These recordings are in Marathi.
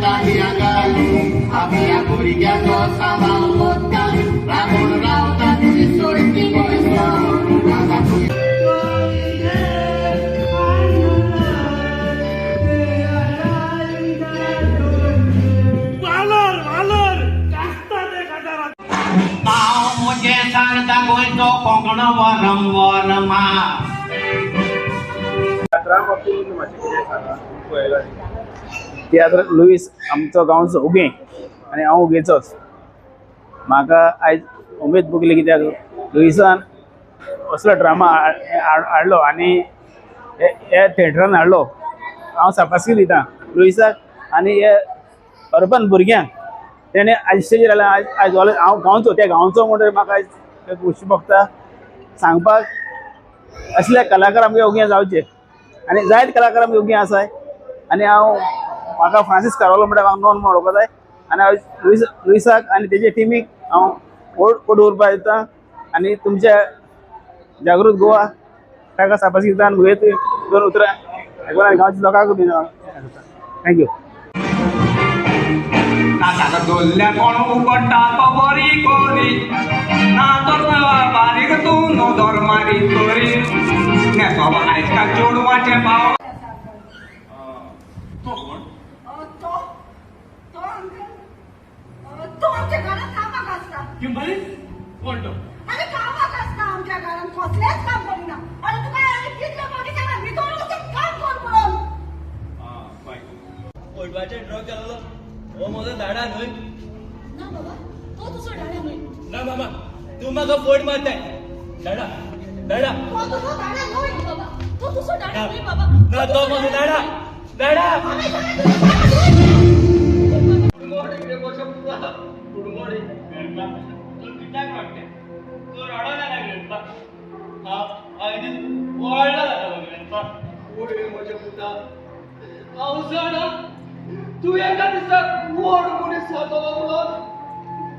तांतया घालून आपल्या भुरग्याचो सांबाळ कोत्ता लागून रावता तुजी सोडटी गोंयचो नाव म्हजे सांगता गोंयचो कोंकण वरंवर मास तियात्र लुईस आमचो गांवचो उगे आनी हांव उगेचोच म्हाका आयज उमेद भोगली कित्याक लुईसान असलो ड्रामा हाडलो आनी हे थिएटरान हाडलो हांव शाबासकी दितां लुईसाक आनी हे अर्बन भुरग्यांक तेणें आयज स्टेजीर आयला आयज हांव गांवचो त्या गांवचो म्हणटकीर म्हाका आयज खोशी भोगता सांगपाक असले कलाकार आमगे उगे जावचे आनी जायते कलाकार आमगे उगे आसाय आनी हांव म्हाका फ्रांसीस कारवालो म्हणटा म्हाका नोंद म्हणून वळखता आनी हांव लुईसाक आनी तेजे टिमीक हांव वोट उरपा दितां आनी तुमच्या जागृत गोवा ताका शाबासकी दिता आनी मुगे दोन उतरां गांवच्या लोकांक बी थँक्यू नाका दोल्ल्या कोण उगडटा तो बरी कोरी ना तर बारीक तूं नोदर मारी तोरी नेसो आयज काल चोडवाचे पाव तो आमच्या घरात कामाक असता किंबरी कोण तो अरे कामाक असता आमच्या घरात कसलेच काम करिना अरे तुका कितले बगीच्या ना भितर वचून काम कर म्हणून बाय ओडवाचे ड्रॉ केलो हो म्हजो धाडा न्हय ना बाबा तो तुजो डाडा न्हय ना मामा तू म्हाका फोड मारताय धाडा धाडा तो तुजो डाडा न्हय बाबा तो तुजो डाडा न्हय बाबा ना तो म्हजो धाडा धाडा गुडमॉर्निंग तू कित्याक वाटते तू रडोना लागले आयज वळला जाता ओय म्हज्या पुता हांव जाणा तू एका दिसाक व्हड मनीस जातलो म्हणून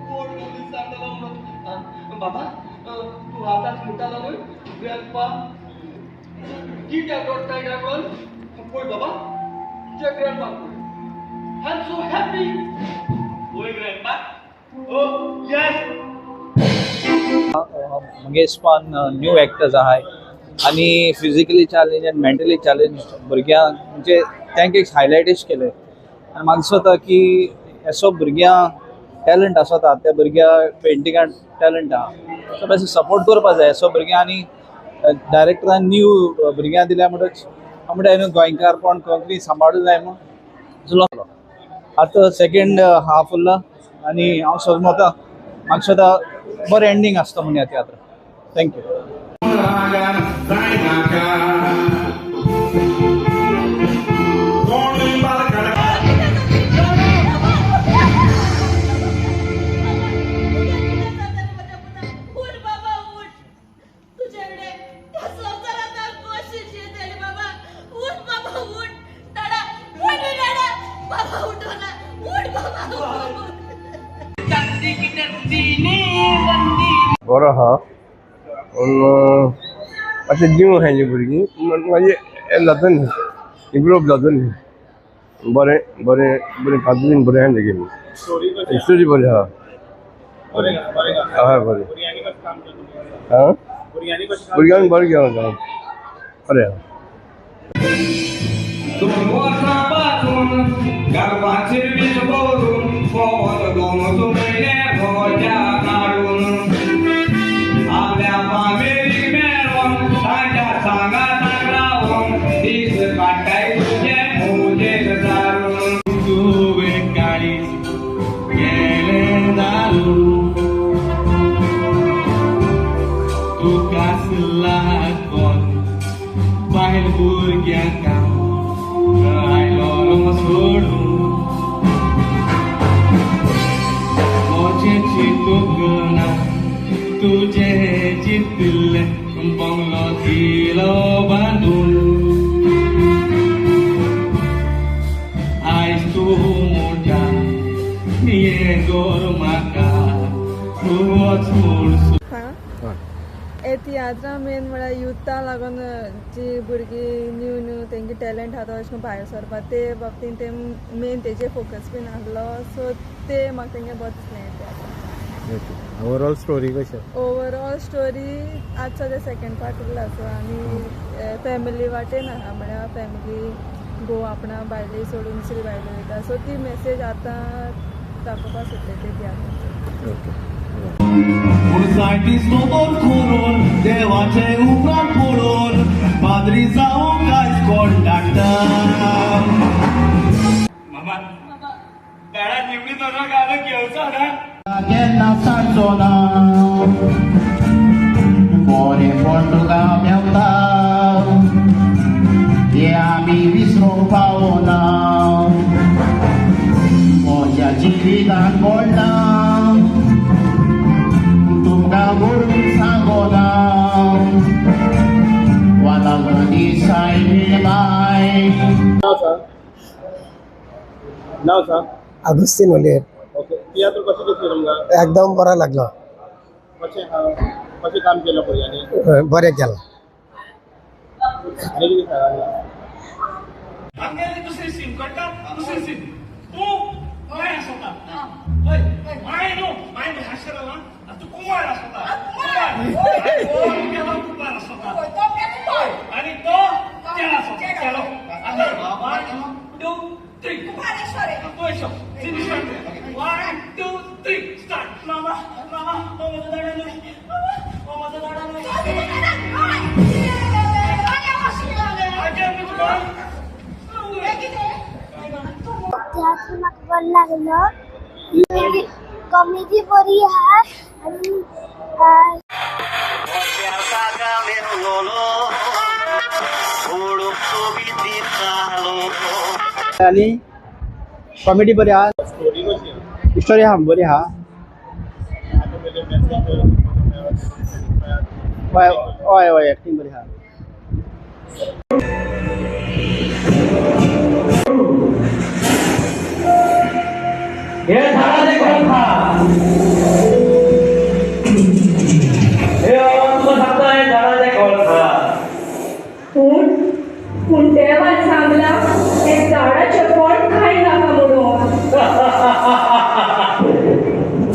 व्हड मनीस जातलो म्हणून बाबा तू आतांच म्हणटालो न्हय ग्रँडपा कित्याक रडटाय काय म्हणून पळय बाबा तुज्या ग्रँडपाक पळय आय एम सो हॅपी ओय ग्रँडपा Oh, yes. मगे स्पान न्यू एक्टर्स आहाय आनी फिजिकली चॅलेंज आनी मेंटली चॅलेंज भुरग्यांक म्हणजे तांकां एक हायलायट केले आनी म्हाका दिसता की असो भुरग्यांक टॅलंट आसता त्या भुरग्याक पेंटिंगान टॅलंट आहा सो बेस्ट सपोर्ट करपा जाय असो भुरग्यां आनी डायरेक्टरान न्यू भुरग्यांक दिल्या म्हणटा न्हू गोंयकारपण कोंकणी सांबाळूं जाय म्हणून आतां सेकेंड हाफ उरला आनी हांव सोजमोता म्हाका सुद्दां बरें एंडींग आसता म्हूण ह्या तियात्र थँक्यू बरो आहा अशें जीव खायचे भुरगीं मागीर हें जाता न्ही इम्प्रूव जाता न्ही बरें बरें बरें कातून बरें आहा गेम स्टोरी बरी आहा हय बरें आं भुरग्यांक बरें घेवन बरें आहा गर्भाचेर बीज भरून पवन दोन महिने भोज्या काढून आपल्या पामेरी मेळून ताच्या सांगात रावून दीस काढताय तुझे मोजेक जारून तुवे काळी गेले दारू तुका लागोन बायल भुरग्यांक आयलो सोडून मोचे चितूना तुझे चितले बंगलो दिलो बांदून आयज तूं मोठा ये गोर म्हाका तूं वच म्हूण हे तियात्रां मेन म्हळ्यार युथा लागून जी भुरगीं न्यू तेंगे टॅलंट आहा तो अशें भायर सरपा ते बाबतींत ते मेन तेजेर फोकस बीन आहलो सो ते म्हाका तेंगे बहुत दिसलें. ओवरऑल स्टोरी कशी ओवरऑल स्टोरी आज सद्या सेकंड पार्ट उरला आसा आनी फॅमिली वाटेन आहा म्हळ्यार फॅमिली घोव आपणा बायले सोडून दुसरी बायले वयता सो ती मेसेज आतां दाखोवपाक सोदले ते तियात्रांत. मुर्साटी सोबत करून देवाचे उपरांत पडून पाद्री जावं कांयच कॉन्ट्रॅक्टर. मामा गाडा निवडी तो गाडो घेवचो ना केन्ना सांगचो ना बरेपण तुका मेवता हे आमी विसरूंक पावना म्हज्या जिवितांत पडला तुमकां बरोवन सांगोना वाला दिसाय बाय. नाव सांग. अगस्तीन ओलियर. ओके तियात्र कशें दिसलें तुमकां? एकदम बरा लागला. कशें काम केलं भुरग्यांनी? बरें केला. आनी कितें सांगात? आमगेली दुसरी सीन कळटा दुसरी सीन तूं माय आसता हय माय न्हू हाशर ना तूं कुमार आसता कुमार आसता आनी तो चेडो आसता चेडो आतां 1 2 3 पयसो सीन स्टार्ट 1 2 3 स्टार्ट. मामा मामा हो म्हजो दाडा न्हय हो म्हजो दाडा न्हय तियात्र म्हाका बरो लागलो. कॉमेडी बरी आहा आनी आणि कॉमेडी बरी आहा. स्टोरी कशी आहा? स्टोरी आहा बरी आहा. हय हय एक्टिंग बरी आहा. हे झाडाचे कोण खा हे तुला सांगतो हे झाडाचे कोण खा पूण देवान सांगला हे झाडाचे कोण खाय नाका म्हणून.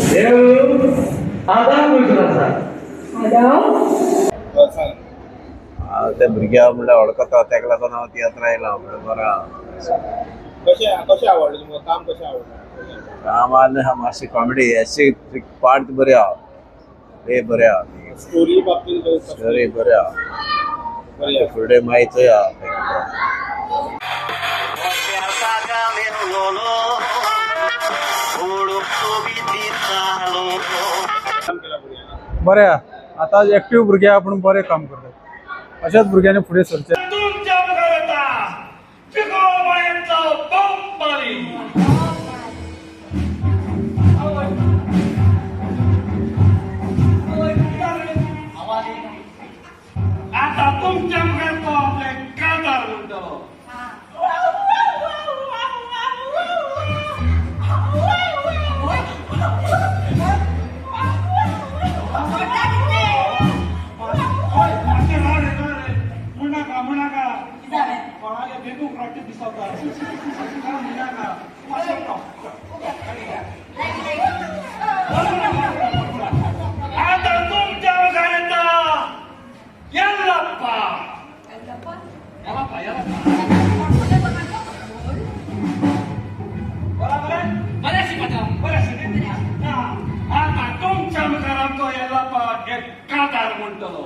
देव आदाम खुश आसा ते भुरग्या म्हणल्यार वळखता तेका लागून हांव तियात्र आयला बरा. कशें आवडलें तुमकां? काम कशें आवडलें? काम आहा मातशी कॉमेडी अशी पार्ट बरे आहा हे बरे आहा. स्टोरी बाबतींत स्टोरी बरे आहा फुडें मागीर थंय आहा. बरें आहा. आतां एक्टीव भुरगे आपूण बरें काम करतात. अशाच भुरग्यांनी फुडें सरचें. तुमच्या मुखार येता पिको मायेचो बॉम्ब मारी आता तुमच्या मुखार तो आपले कांतार म्हणटलो. म्हणाका कोणाले बेगूक राटी दिसता म्हणाका आता तुमच्या मुखार येता येल्लप्पा आता तुमच्या मुखार तो येल्लप्पा हे कांतार म्हणटलो.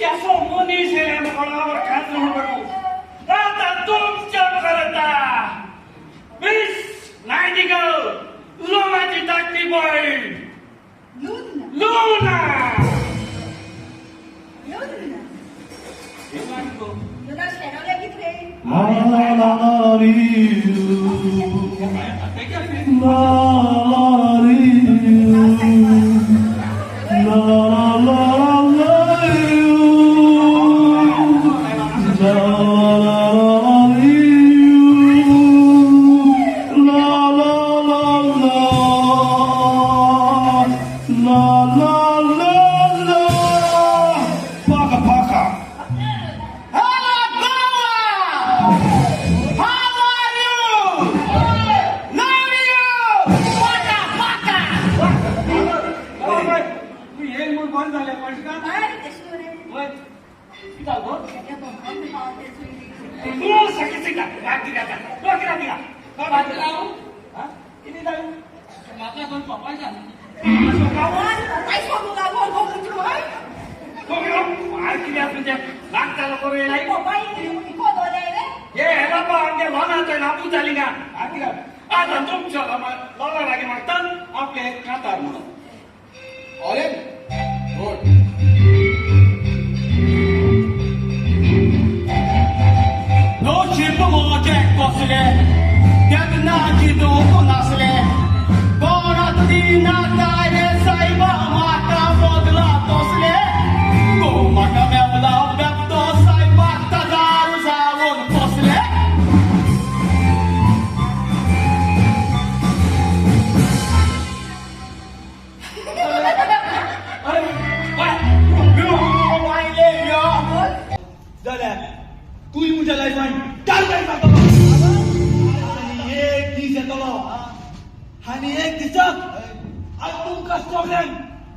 Caso moniz ele colava casa no barco. Rata tumpca berkata. Miss Nightingale, Luna Detective Boy. Luna. Luna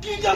Kita